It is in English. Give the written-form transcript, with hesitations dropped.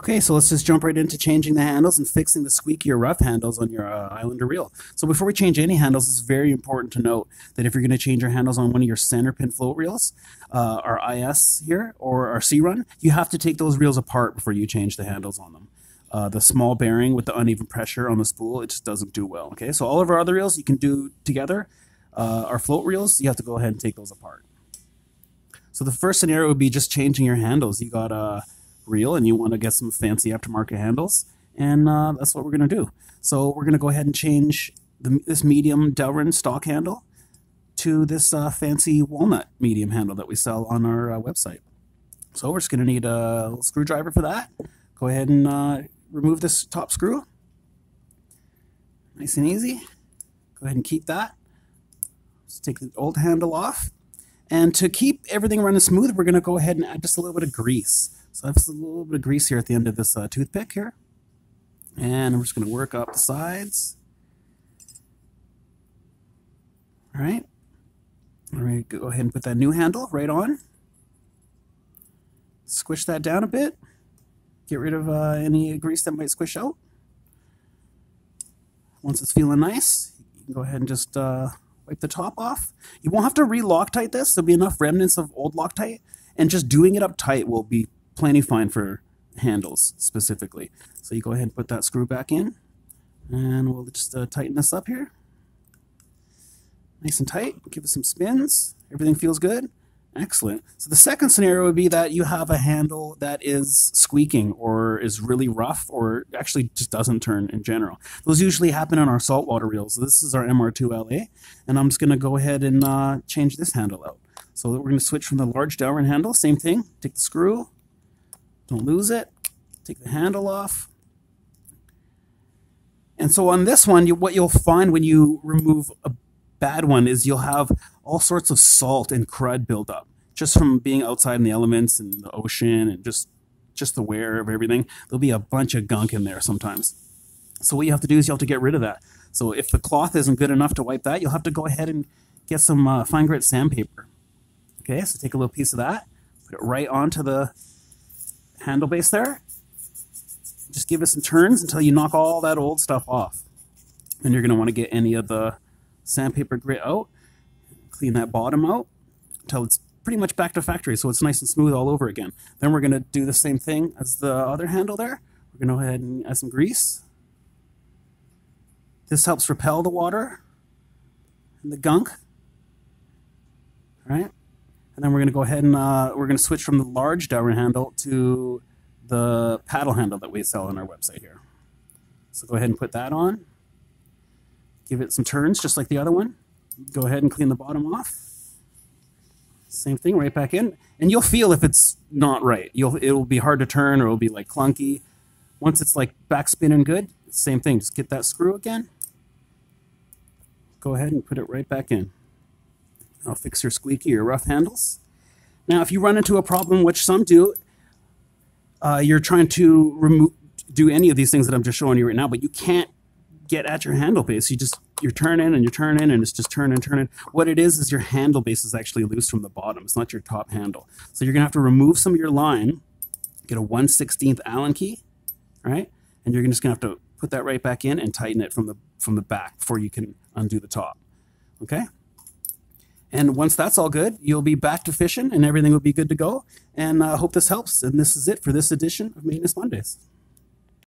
Okay, so let's just jump right into changing the handles and fixing the squeaky or rough handles on your Islander reel. So before we change any handles, it's very important to note that if you're going to change your handles on one of your center pin float reels, our IS here, or our C-run, you have to take those reels apart before you change the handles on them. The small bearing with the uneven pressure on the spool, it just doesn't do well. Okay, so all of our other reels you can do together. Our float reels, you have to go ahead and take those apart. So the first scenario would be just changing your handles. You got a reel and you want to get some fancy aftermarket handles, and that's what we're going to do. So we're going to go ahead and change this medium Delrin stock handle to this fancy walnut medium handle that we sell on our website. So we're just going to need a little screwdriver for that. Go ahead and remove this top screw. Nice and easy. Go ahead and keep that. Just take the old handle off. And to keep everything running smooth, we're going to go ahead and add just a little bit of grease. So I have a little bit of grease here at the end of this toothpick here. And I'm just going to work up the sides. All right. All right, go ahead and put that new handle right on. Squish that down a bit. Get rid of any grease that might squish out. Once it's feeling nice, you can go ahead and just wipe the top off. You won't have to re-Loctite this. There'll be enough remnants of old Loctite. And just doing it up tight will be plenty fine for handles specifically. So you go ahead and put that screw back in, and we'll just tighten this up here. Nice and tight. Give it some spins. Everything feels good. Excellent. So the second scenario would be that you have a handle that is squeaking or is really rough or actually just doesn't turn in general. Those usually happen on our saltwater reels. So this is our MR2LA, and I'm just going to go ahead and change this handle out. So we're going to switch from the large Delrin handle. Same thing. Take the screw. Don't lose it. Take the handle off. And so on this one, what you'll find when you remove a bad one is you'll have all sorts of salt and crud buildup just from being outside in the elements and the ocean and just the wear of everything. There'll be a bunch of gunk in there sometimes. So what you have to do is you have to get rid of that. So if the cloth isn't good enough to wipe that, you'll have to go ahead and get some fine grit sandpaper. Okay, so take a little piece of that, put it right onto the handle base there. Just give it some turns until you knock all that old stuff off. And you're going to want to get any of the sandpaper grit out. Clean that bottom out until it's pretty much back to factory, so it's nice and smooth all over again. Then we're going to do the same thing as the other handle there. We're going to go ahead and add some grease. This helps repel the water and the gunk. All right? And then we're going to go ahead and we're going to switch from the large Delrin handle to the paddle handle that we sell on our website here. So go ahead and put that on. Give it some turns just like the other one. Go ahead and clean the bottom off. Same thing, right back in. And you'll feel if it's not right. It'll be hard to turn or it'll be like clunky. Once it's like back spinning good, same thing. Just get that screw again. Go ahead and put it right back in. I'll fix your squeaky or rough handles. Now, if you run into a problem, which some do, you're trying to do any of these things that I'm just showing you right now, but you can't get at your handle base. You're turning and it's just turning. What it is your handle base is actually loose from the bottom. It's not your top handle. So you're gonna have to remove some of your line, get a 1/16 Allen key, right? And you're just gonna have to put that right back in and tighten it from the back before you can undo the top. Okay? And once that's all good, you'll be back to fishing and everything will be good to go. And I hope this helps. And this is it for this edition of Maintenance Mondays.